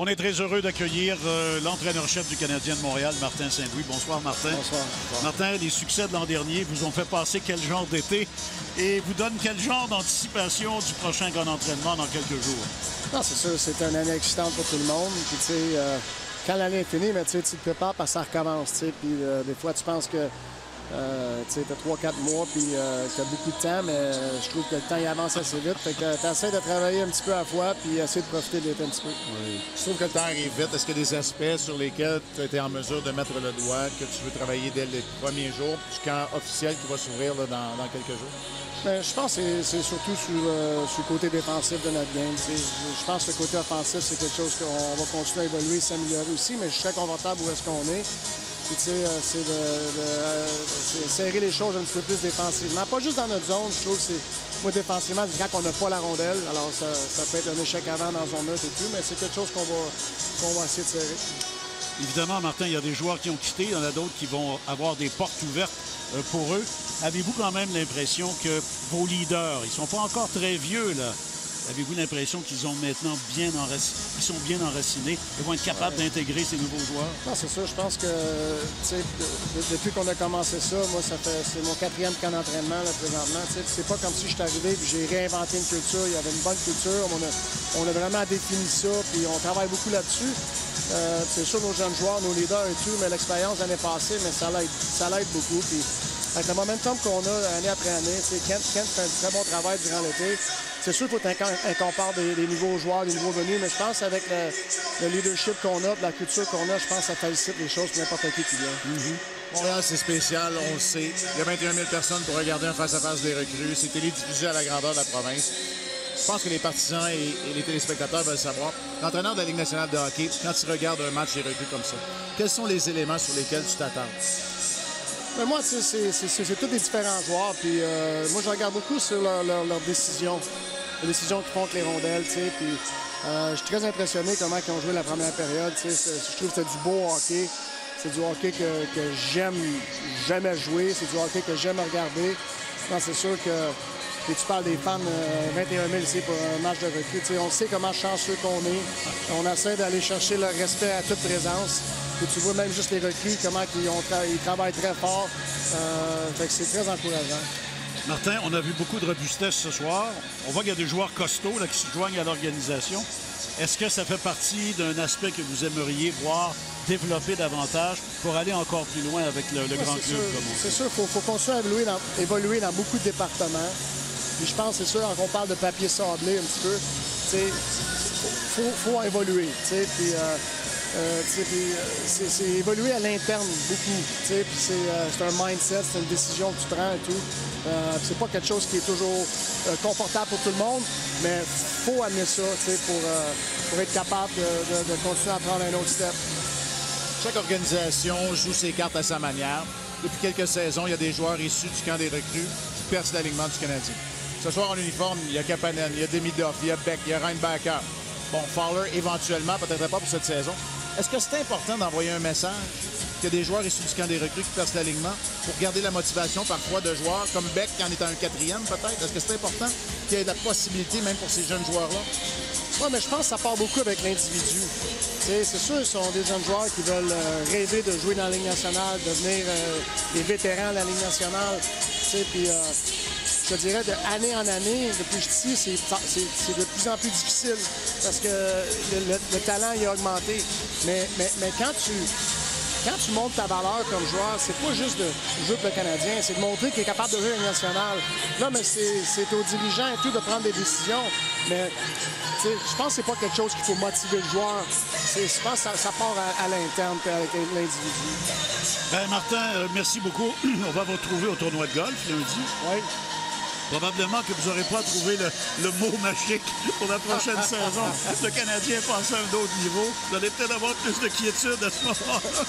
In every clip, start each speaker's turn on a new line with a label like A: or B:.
A: On est très heureux d'accueillir l'entraîneur-chef du Canadien de Montréal, Martin Saint-Louis. Bonsoir, Martin.
B: Bonsoir.
A: Martin, les succès de l'an dernier vous ont fait passer quel genre d'été et vous donnent quel genre d'anticipation du prochain grand entraînement dans quelques jours?
B: Non, c'est sûr, c'est une année excitante pour tout le monde. Puis, tu sais, quand l'année est finie, mais, tu te prépares parce que ça recommence. Puis, des fois, tu penses que tu as 3-4 mois, puis tu as beaucoup de temps, mais je trouve que le temps il avance assez vite. Fait que tu essaies de travailler un petit peu à la fois, puis essayer de profiter de l'été un petit peu.
C: Oui. Je trouve que le temps arrive vite. Est-ce qu'il y a des aspects sur lesquels tu as été en mesure de mettre le doigt, que tu veux travailler dès les premiers jours, du camp officiel qui va s'ouvrir dans quelques jours?
B: Bien, je pense que c'est surtout sur le côté défensif de notre game. Je pense que le côté offensif, c'est quelque chose qu'on va continuer à évoluer, s'améliorer aussi, mais je suis très confortable où est-ce qu'on est. Puis, tu sais, c'est de serrer les choses un petit peu plus défensivement. Pas juste dans notre zone, je trouve que c'est... Moi, défensivement, c'est quand on n'a pas la rondelle. Alors, ça peut être un échec avant dans zone neutre et tout, mais c'est quelque chose qu'on va essayer de serrer.
A: Évidemment, Martin, il y a des joueurs qui ont quitté. Il y en a d'autres qui vont avoir des portes ouvertes pour eux. Avez-vous quand même l'impression que vos leaders, ils ne sont pas encore très vieux, là? Avez-vous l'impression qu'ils ont maintenant ils sont bien enracinés et vont être capables d'intégrer ces nouveaux joueurs?
B: Non, c'est sûr. Je pense que, tu sais, depuis qu'on a commencé ça, moi, c'est mon 4e camp d'entraînement, là, présentement. Tu sais, c'est pas comme si je suis arrivé et j'ai réinventé une culture. Il y avait une bonne culture. On a vraiment défini ça, puis on travaille beaucoup là-dessus. C'est sûr, nos jeunes joueurs, nos leaders et tout, mais l'expérience de l'année passée, mais ça l'aide beaucoup. Puis, avec le momentum qu'on a année après année, Kent fait un très bon travail durant l'été. C'est sûr qu'il faut qu'on parle des nouveaux joueurs, des nouveaux venus, mais je pense qu'avec le leadership qu'on a, la culture qu'on a, je pense que ça facilite les choses pour n'importe qui vient.
C: Montréal, c'est spécial, on le sait. Il y a 21 000 personnes pour regarder un face-à-face des recrues. C'est télédiffusé à la grandeur de la province. Je pense que les partisans et les téléspectateurs veulent savoir. L'entraîneur de la Ligue nationale de hockey, quand tu regardes un match des recrues comme ça, quels sont les éléments sur lesquels tu t'attends?
B: Mais moi, c'est tous des différents joueurs. Puis moi, je regarde beaucoup sur leurs décisions. Les décisions qu'ils font avec les rondelles, tu sais. Puis je suis très impressionné comment ils ont joué la première période. Tu sais, je trouve que c'est du beau hockey. C'est du hockey que j'aime jamais jouer. C'est du hockey que j'aime regarder. Non, c'est sûr que et tu parles des fans, 21 000 ici pour un match de recrue. Tu sais, on sait comment chanceux qu'on est. On essaie d'aller chercher le respect à toute présence. Et tu vois même juste les recrues, comment ils travaillent très fort. Fait que c'est très encourageant.
A: Martin, on a vu beaucoup de robustesse ce soir. On voit qu'il y a des joueurs costauds là, qui se joignent à l'organisation. Est-ce que ça fait partie d'un aspect que vous aimeriez voir développer davantage pour aller encore plus loin avec le grand club?
B: C'est sûr, il faut continuer à évoluer dans beaucoup de départements. Puis je pense, c'est sûr, quand on parle de papier sablé un petit peu, faut évoluer. Puis c'est évoluer à l'interne beaucoup. Puis c'est un mindset, c'est une décision que tu prends et tout. C'est pas quelque chose qui est toujours confortable pour tout le monde, mais il faut amener ça pour être capable de continuer à prendre un autre step.
C: Chaque organisation joue ses cartes à sa manière. Depuis quelques saisons, il y a des joueurs issus du camp des recrues qui percent l'alignement du Canadien. Ce soir, en uniforme, il y a Kapanen, il y a Demidov, il y a Beck, il y a Reinbacker. Bon, Fowler, éventuellement, peut-être pas pour cette saison. Est-ce que c'est important d'envoyer un message qu'il y a des joueurs issus du camp des recrues qui percent l'alignement pour garder la motivation parfois de joueurs comme Beck qui en est un 4e peut-être? Est-ce que c'est important qu'il y ait de la possibilité même pour ces jeunes joueurs-là?
B: Oui, mais je pense que ça part beaucoup avec l'individu. C'est sûr, ce sont des jeunes joueurs qui veulent rêver de jouer dans la Ligue nationale, devenir des vétérans de la Ligue nationale. Puis je te dirais, d'année en année, depuis que je suis ici, c'est de plus en plus difficile parce que le talent il a augmenté. Mais quand tu montes ta valeur comme joueur, c'est pas juste de jouer pour le Canadien, c'est de montrer qu'il est capable de jouer à la nationale. Là, mais c'est aux dirigeants et tout de prendre des décisions. Mais je pense que c'est pas quelque chose qu'il faut motiver le joueur. Je pense que ça part à l'interne avec l'individu.
A: Ben Martin, merci beaucoup. On va vous retrouver au tournoi de golf lundi.
B: Oui.
A: Probablement que vous n'aurez pas trouvé le mot magique pour la prochaine saison. Le Canadien est passé à un autre niveau. Vous allez peut-être avoir plus de quiétude à ce moment-là.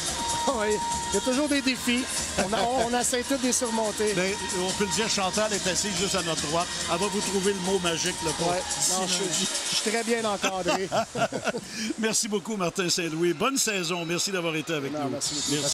B: Oui, il y a toujours des défis. On essaie tous de les surmonter.
A: Mais on peut le dire, Chantal est assise juste à notre droite. Elle va vous trouver le mot magique.
B: Je suis très bien encadré.
A: Merci beaucoup, Martin Saint-Louis. Bonne saison. Merci d'avoir été avec nous.
B: Merci.